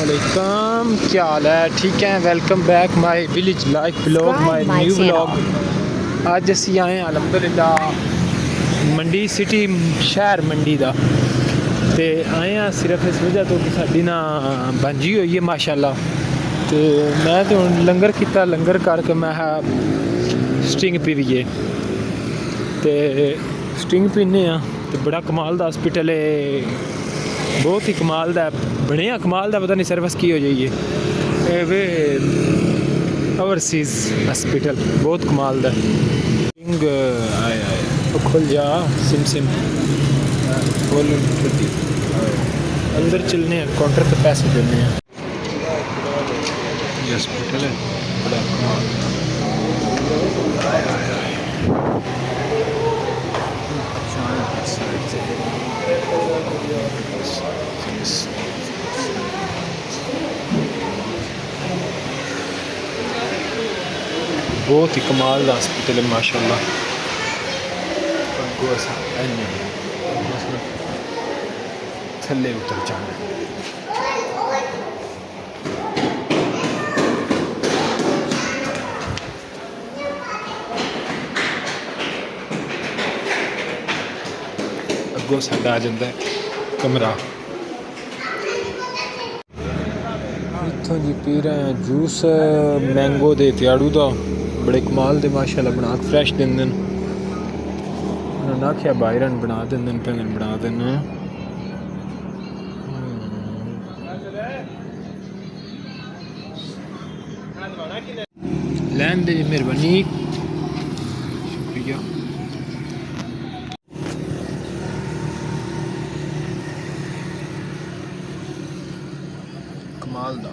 अस्सलामुअलैकुम, क्या हाल है? ठीक है, welcome back my village life blog, my new blog. अज असी आए अलहमदुलिल्ला मंडी सिटी शहर मंडी का ते आए हैं सिर्फ इस वजह तो कि साड़ी ना बंजी हुई है माशाल्लाह। तो मैं तो लंगर किया, लंगर करके मैं स्टिंग पीवीए ते स्टिंग पीने तो बड़ा कमाल का हॉस्पिटल है, बहुत ही कमाल का बनिया, कमाल का पता नहीं सर्विस की हो जाइए वे ओवरसीज़ हॉस्पिटल बहुत कमाल का। स्टिंग आए आए तो खुल जा सिम सिम खोल अंदर चलने काउंटर पे पैसे देने हैं। ये हॉस्पिटल है बड़ा कमाल। बहुत ही कमाल का हॉस्पिटल है माशाल्लाह। थल्ले उतर जाना अगों साडा आ जाता है कमरा। इत्थों जी पी रहे हैं जूस मैंगो दे त्याड़ू का, बड़े कमाल दे माशाल्लाह बना के फ्रैश देंदे न। उन्होंने आख्या बाहरन बना देंदे न, पैन बना देना लैन दे मेहरबानी शुक्रिया। कमाल दा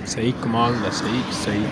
सही, कमाल दा सही सही।